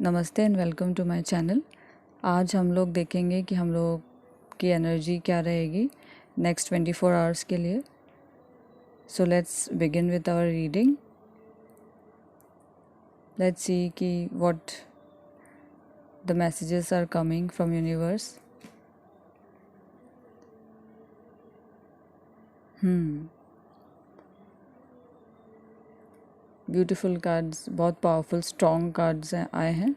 नमस्ते and welcome to my channel. आज हम लोग देखेंगे कि हम लोग की एनर्जी क्या रहेगी नेक्स्ट 24 आवर्स के लिए। So let's begin with our reading. Let's see कि what the messages are coming from universe. Beautiful cards, बहुत पावरफुल स्ट्रॉन्ग कार्ड्स आए हैं।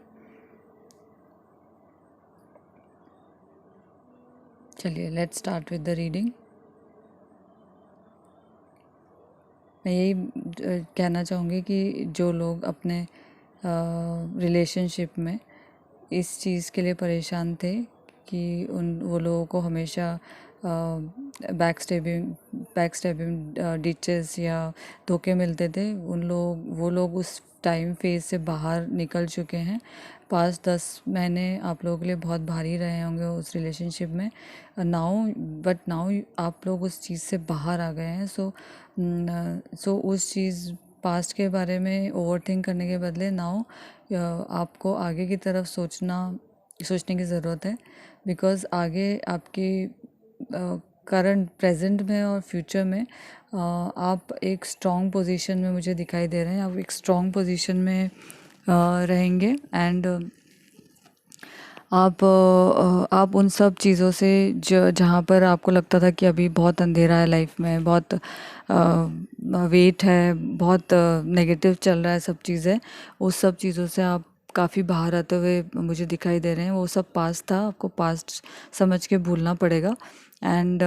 चलिए let's start with the reading. मैं यही कहना चाहूँगी कि जो लोग अपने रिलेशनशिप में इस चीज़ के लिए परेशान थे कि वो लोगों को हमेशा बैक स्टेबिंग डिचेस या धोखे मिलते थे, वो लोग उस टाइम फेज से बाहर निकल चुके हैं। 5-10 महीने आप लोगों के लिए बहुत भारी रहे होंगे उस रिलेशनशिप में। नाउ आप लोग उस चीज़ से बाहर आ गए हैं। सो उस चीज़ पास्ट के बारे में ओवर थिंक करने के बदले नाउ आपको आगे की तरफ सोचने की ज़रूरत है। बिकॉज़ आगे आपकी करंट प्रेजेंट में और फ्यूचर में आप एक स्ट्रॉन्ग पोजीशन में मुझे दिखाई दे रहे हैं। आप एक स्ट्रॉन्ग पोजीशन में रहेंगे एंड आप उन सब चीज़ों से जहाँ पर आपको लगता था कि अभी बहुत अंधेरा है लाइफ में, बहुत वेट है, बहुत नेगेटिव चल रहा है सब चीज़ें, उस सब चीज़ों से आप काफ़ी बाहर आते हुए मुझे दिखाई दे रहे हैं। वो सब पास्ट था, आपको पास्ट समझ के भूलना पड़ेगा। एंड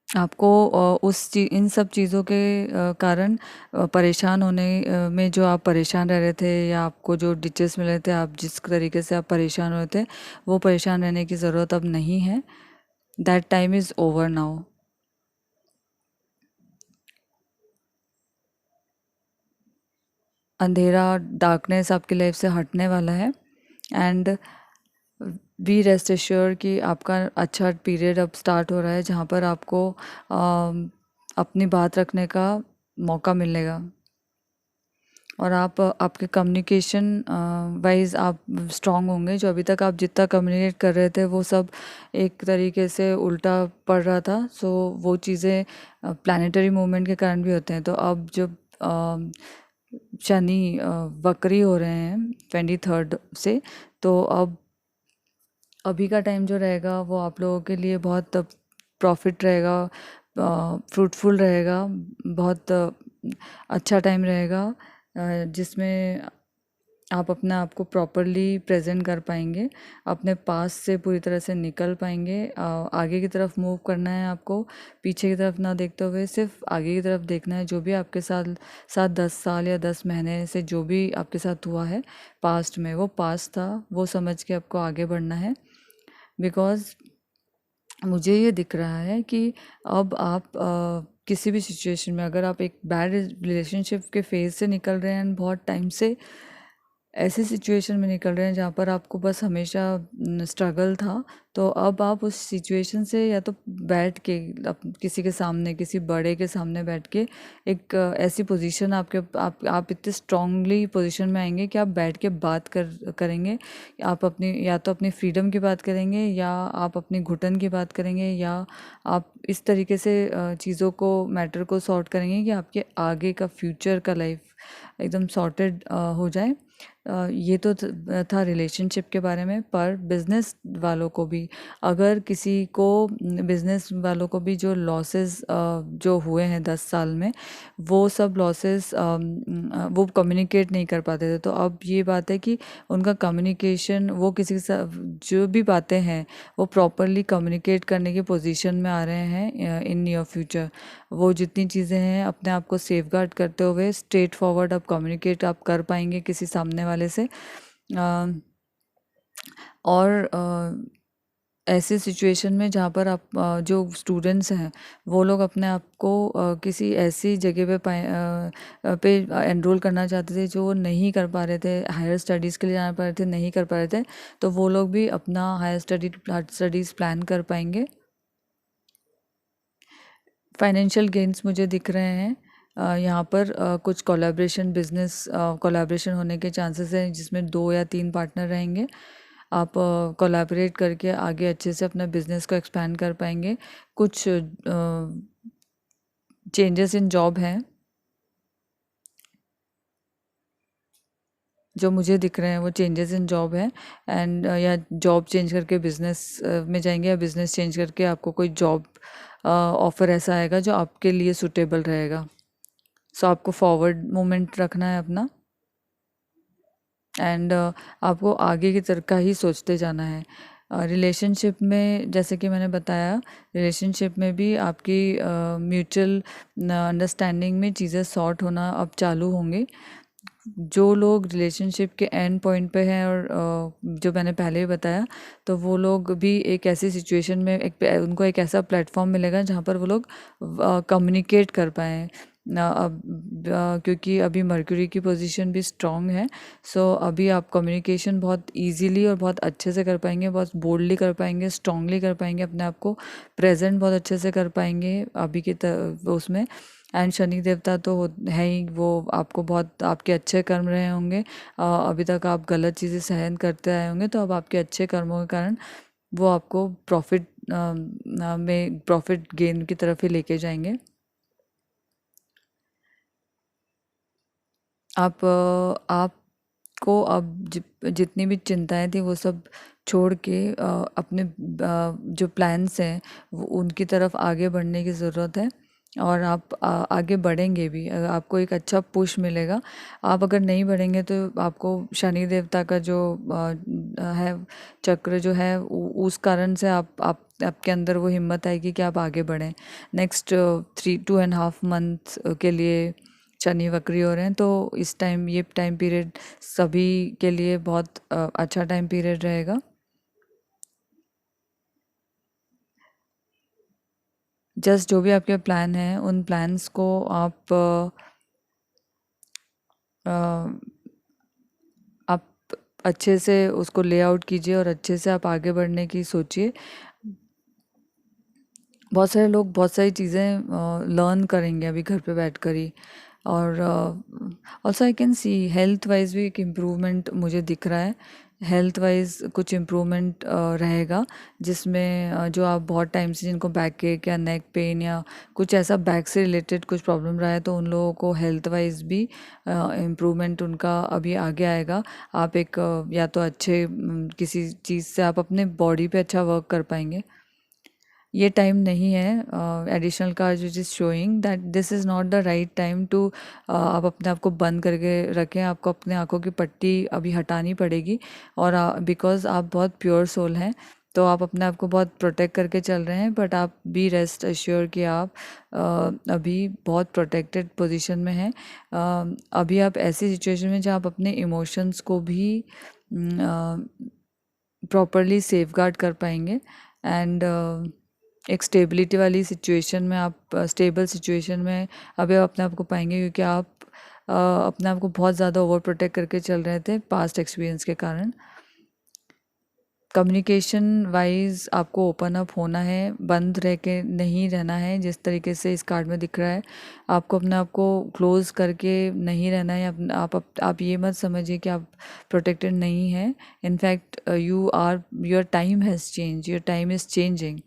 आपको इन सब चीज़ों के कारण परेशान होने में, जो आप परेशान रह रहे थे या आपको जो डिचेस मिल रहे थे, आप जिस तरीके से आप परेशान हो रहे थे, वो परेशान रहने की ज़रूरत अब नहीं है। That time is over now. अंधेरा, डार्कनेस आपकी लाइफ से हटने वाला है। एंड बी रेस्ट एश्योर कि आपका अच्छा पीरियड अब स्टार्ट हो रहा है जहाँ पर आपको अपनी बात रखने का मौका मिलेगा। और आपके कम्युनिकेशन वाइज आप स्ट्रांग होंगे। जो अभी तक आप जितना कम्युनिकेट कर रहे थे वो सब एक तरीके से उल्टा पड़ रहा था। सो वो चीज़ें प्लानिटरी मूवमेंट के कारण भी होते हैं। तो अब जब शनि वक्री हो रहे हैं 23rd से, तो अब अभी का टाइम जो रहेगा वो आप लोगों के लिए बहुत प्रॉफिट रहेगा, फ्रूटफुल रहेगा, बहुत अच्छा टाइम रहेगा जिसमें आप अपने आप को प्रॉपरली प्रेजेंट कर पाएंगे, अपने पास से पूरी तरह से निकल पाएंगे। आगे की तरफ मूव करना है आपको, पीछे की तरफ ना देखते हुए सिर्फ आगे की तरफ देखना है। जो भी आपके साथ साथ 10 साल या 10 महीने से जो भी आपके साथ हुआ है पास्ट में, वो पास्ट था, वो समझ के आपको आगे बढ़ना है। बिकॉज़ मुझे ये दिख रहा है कि अब आप किसी भी सिचुएशन में, अगर आप एक बैड रिलेशनशिप के फेज़ से निकल रहे हैं बहुत टाइम से, ऐसे सिचुएशन में निकल रहे हैं जहाँ पर आपको बस हमेशा स्ट्रगल था, तो अब आप उस सिचुएशन से या तो बैठ के किसी के सामने, किसी बड़े के सामने बैठ के एक ऐसी पोजीशन आप इतने स्ट्रांगली पोजीशन में आएंगे कि आप बैठ के बात करेंगे। आप अपनी, या तो अपनी फ्रीडम की बात करेंगे, या आप अपनी घुटन की बात करेंगे, या आप इस तरीके से चीज़ों को, मैटर को सॉर्ट करेंगे कि आपके आगे का फ्यूचर का लाइफ एकदम सॉर्टेड हो जाए। ये तो था रिलेशनशिप के बारे में। पर बिज़नेस वालों को भी, अगर किसी को, बिज़नेस वालों को भी जो लॉसेस जो हुए हैं 10 साल में, वो सब लॉसेस वो कम्युनिकेट नहीं कर पाते थे। तो अब ये बात है कि उनका कम्युनिकेशन, वो किसी के साथ जो भी बातें हैं वो प्रॉपरली कम्युनिकेट करने की पोजीशन में आ रहे हैं इन नियर फ्यूचर। वो जितनी चीज़ें हैं अपने आप को सेफगार्ड करते हुए स्ट्रेट फॉरवर्ड आप कम्युनिकेट आप कर पाएंगे किसी सामने वाले से। और ऐसी सिचुएशन में जहाँ पर आप जो स्टूडेंट्स हैं वो लोग अपने आप को किसी ऐसी जगह पे एनरोल करना चाहते थे जो वो नहीं कर पा रहे थे, हायर स्टडीज़ के लिए जाना पा रहे थे, नहीं कर पा रहे थे, तो वो लोग भी अपना हायर स्टडीज़ प्लान कर पाएंगे। फाइनेंशियल गेन्स मुझे दिख रहे हैं यहाँ पर कुछ कोलैबोरेशन बिजनेस कोलैबोरेशन होने के चांसेस हैं जिसमें 2 या 3 पार्टनर रहेंगे। आप कोलैबोरेट करके आगे अच्छे से अपना बिजनेस को एक्सपैंड कर पाएंगे। कुछ चेंजेस इन जॉब हैं जो मुझे दिख रहे हैं, वो चेंजेस इन जॉब है। एंड या जॉब चेंज करके बिजनेस में जाएंगे, या बिजनेस चेंज करके आपको कोई जॉब ऑफर ऐसा आएगा जो आपके लिए सूटेबल रहेगा। सो आपको फॉरवर्ड मोमेंट रखना है अपना, एंड आपको आगे की तरफ का ही सोचते जाना है। रिलेशनशिप में जैसे कि मैंने बताया, रिलेशनशिप में भी आपकी म्यूचुअल अंडरस्टैंडिंग में चीज़ें सॉर्ट होना अब चालू होंगी। जो लोग रिलेशनशिप के एंड पॉइंट पे हैं, और जो मैंने पहले भी बताया, तो वो लोग भी एक ऐसी सिचुएशन में उनको एक ऐसा प्लेटफॉर्म मिलेगा जहाँ पर वो लोग कम्युनिकेट कर पाएँ। क्योंकि अभी मर्क्यूरी की पोजीशन भी स्ट्रांग है। सो अभी आप कम्युनिकेशन बहुत इजीली और बहुत अच्छे से कर पाएंगे, बहुत बोल्डली कर पाएंगे, स्ट्रांगली कर पाएंगे, अपने आप को प्रेजेंट बहुत अच्छे से कर पाएंगे अभी की उसमें। एंड शनि देवता तो है ही, वो आपको बहुत आपके अच्छे कर्म रहे होंगे। अभी तक आप गलत चीज़ें सहन करते आए होंगे, तो अब आपके अच्छे कर्मों के कारण वो आपको प्रॉफिट में प्रॉफिट गेन की तरफ ही लेके जाएंगे। आपको अब जितनी भी चिंताएं थी वो सब छोड़ के अपने जो प्लान्स हैं वो उनकी तरफ आगे बढ़ने की ज़रूरत है। और आप आगे बढ़ेंगे भी, आपको एक अच्छा पुश मिलेगा। आप अगर नहीं बढ़ेंगे तो आपको शनि देवता का जो है चक्र जो है, उस कारण से आपके अंदर वो हिम्मत आएगी कि आप आगे बढ़ें। नेक्स्ट 2.5 मंथ के लिए शनि वक्री हो रहे हैं, तो इस टाइम ये टाइम पीरियड सभी के लिए बहुत अच्छा टाइम पीरियड रहेगा। जस्ट जो भी आपके प्लान हैं उन प्लान्स को अ, आप अच्छे से उसको लेआउट कीजिए और अच्छे से आप आगे बढ़ने की सोचिए। बहुत सारे लोग बहुत सारी चीज़ें लर्न करेंगे अभी घर पे बैठकर ही। और also I can see health wise भी एक इम्प्रूवमेंट मुझे दिख रहा है। हेल्थ वाइज कुछ इम्प्रूवमेंट रहेगा, जिसमें जो आप बहुत टाइम से जिनको बैक एक या नेक पेन या कुछ ऐसा बैक से रिलेटेड कुछ प्रॉब्लम रहा है, तो उन लोगों को हेल्थ वाइज भी इम्प्रूवमेंट उनका अभी आगे आएगा। आप एक या तो अच्छे किसी चीज़ से आप अपने बॉडी पे अच्छा वर्क कर पाएंगे। ये टाइम नहीं है, additional card which is showing that this is not the right time to आप अपने आप को बंद करके रखें। आपको अपने आँखों की पट्टी अभी हटानी पड़ेगी। और बिकॉज आप बहुत प्योर सोल हैं, तो आप अपने आप को बहुत प्रोटेक्ट करके चल रहे हैं, बट आप बी रेस्ट अश्योर कि आप अभी बहुत प्रोटेक्टेड पोजीशन में हैं। अभी आप ऐसी सिचुएशन में जहाँ आप अपने इमोशंस को भी प्रॉपरली सेफगार्ड कर पाएंगे। एंड एक स्टेबिलिटी वाली सिचुएशन में आप स्टेबल सिचुएशन में अभी आप अपने आप को पाएंगे, क्योंकि आप अपने आप को बहुत ज़्यादा ओवर प्रोटेक्ट करके चल रहे थे पास्ट एक्सपीरियंस के कारण। कम्युनिकेशन वाइज आपको ओपन अप होना है, बंद रह के नहीं रहना है जिस तरीके से इस कार्ड में दिख रहा है। आपको अपने आप को क्लोज करके नहीं रहना है। आप ये मत समझिए कि आप प्रोटेक्टेड नहीं हैं। In fact your time has change, your time is changing.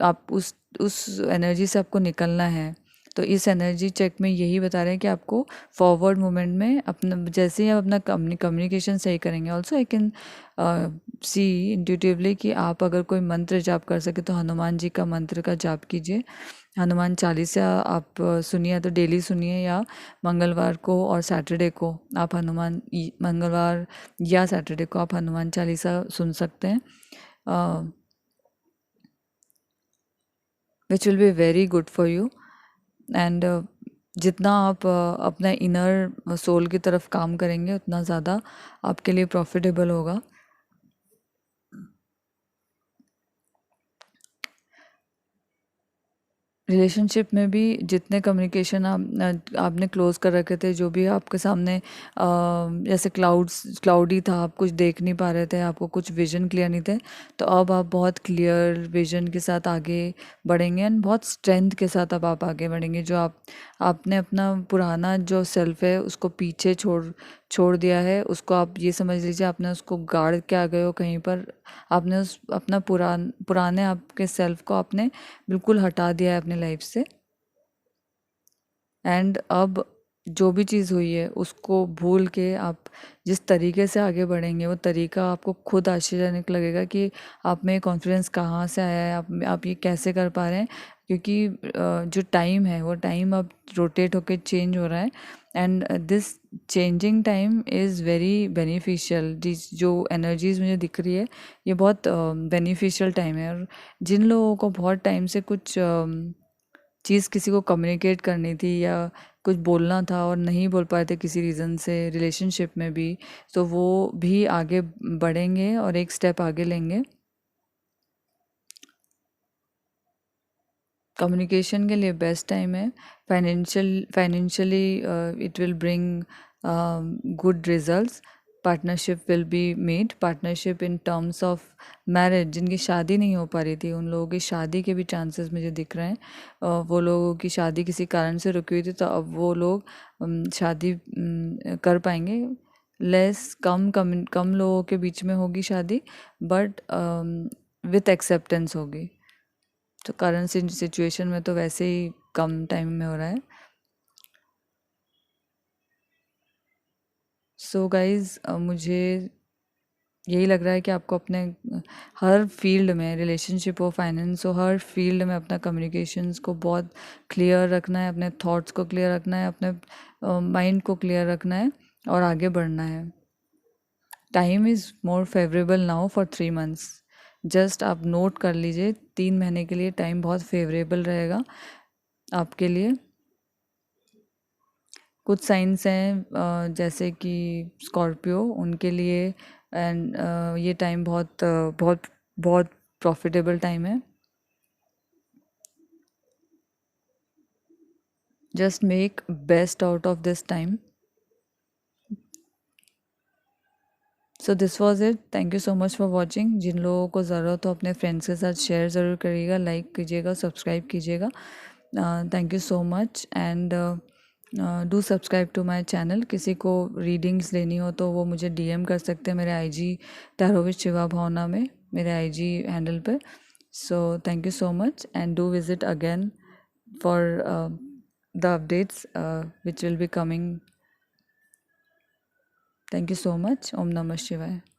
आप उस एनर्जी से आपको निकलना है। तो इस एनर्जी चेक में यही बता रहे हैं कि आपको फॉरवर्ड मोमेंट में अपना, जैसे ही आप अपना कम्युनिकेशन सही करेंगे। Also I can see intuitively कि आप अगर कोई मंत्र जाप कर सके तो हनुमान जी का मंत्र का जाप कीजिए। हनुमान चालीसा आप सुनिए, तो डेली सुनिए, या मंगलवार को और सैटरडे को आप मंगलवार या सैटरडे को आप हनुमान चालीसा सुन सकते हैं, which will be very good for you. And जितना आप अपना इनर सोल की तरफ काम करेंगे उतना ज़्यादा आपके लिए प्रॉफिटेबल होगा। रिलेशनशिप में भी जितने कम्युनिकेशन आपने क्लोज कर रखे थे, जो भी आपके सामने जैसे क्लाउडी था, आप कुछ देख नहीं पा रहे थे, आपको कुछ विजन क्लियर नहीं थे, तो अब आप बहुत क्लियर विजन के साथ आगे बढ़ेंगे एंड बहुत स्ट्रेंथ के साथ अब आप आगे बढ़ेंगे। जो आपने अपना पुराना जो सेल्फ है उसको पीछे छोड़ छोड़ दिया है, उसको आप ये समझ लीजिए आपने उसको गाड़ के आ गए हो कहीं पर। आपने उस अपना पुराने आपके सेल्फ को आपने बिल्कुल हटा दिया है अपनी लाइफ से। एंड अब जो भी चीज़ हुई है उसको भूल के आप जिस तरीके से आगे बढ़ेंगे, वो तरीका आपको खुद आश्चर्यजनक लगेगा कि आप में कॉन्फिडेंस कहाँ से आया है, आप ये कैसे कर पा रहे हैं। क्योंकि जो टाइम है वो टाइम अब रोटेट होके चेंज हो रहा है and this changing time is very beneficial. जो एनर्जीज मुझे दिख रही है ये बहुत बेनिफिशियल टाइम है। और जिन लोगों को बहुत टाइम से कुछ चीज़ किसी को कम्युनिकेट करनी थी या कुछ बोलना था और नहीं बोल पाए थे किसी रीज़न से रिलेशनशिप में भी, तो वो भी आगे बढ़ेंगे और एक स्टेप आगे लेंगे। कम्युनिकेशन के लिए बेस्ट टाइम है। Financially it will bring good results. Partnership will be made. Partnership in terms of marriage, जिनकी शादी नहीं हो पा रही थी उन लोगों की शादी के भी चांसेस मुझे दिख रहे हैं। वो लोगों की शादी किसी कारण से रुकी हुई थी, तो अब वो लोग शादी कर पाएंगे। कम लोगों के बीच में होगी शादी, बट विथ एक्सेप्टेंस होगी। तो करंट सिचुएशन में तो वैसे ही कम टाइम में हो रहा है। सो गाइज, मुझे यही लग रहा है कि आपको अपने हर फील्ड में, रिलेशनशिप हो, फाइनेंस हो, हर फील्ड में अपना कम्युनिकेशंस को बहुत क्लियर रखना है, अपने थॉट्स को क्लियर रखना है, अपने माइंड को क्लियर रखना है और आगे बढ़ना है। Time is more favourable now for 3 months. Just आप नोट कर लीजिए, 3 महीने के लिए टाइम बहुत फेवरेबल रहेगा आपके लिए। कुछ साइंस हैं जैसे कि स्कॉर्पियो, उनके लिए एंड ये टाइम बहुत बहुत प्रॉफिटेबल टाइम है। Just make best out of this time. So this was it. Thank you so much for watching. जिन लोगों को ज़रूरत हो अपने फ्रेंड्स के साथ शेयर ज़रूर करिएगा, लाइक कीजिएगा, सब्सक्राइब कीजिएगा। Thank you so much and do subscribe to my channel. किसी को रीडिंग्स लेनी हो तो वो मुझे डीएम कर सकते हैं मेरे आईजी टैरोविच शिवा भावना में, मेरे आईजी हैंडल पे। So thank you so much and do visit again for the updates which will be coming. Thank you so much. Om Namah Shivaya.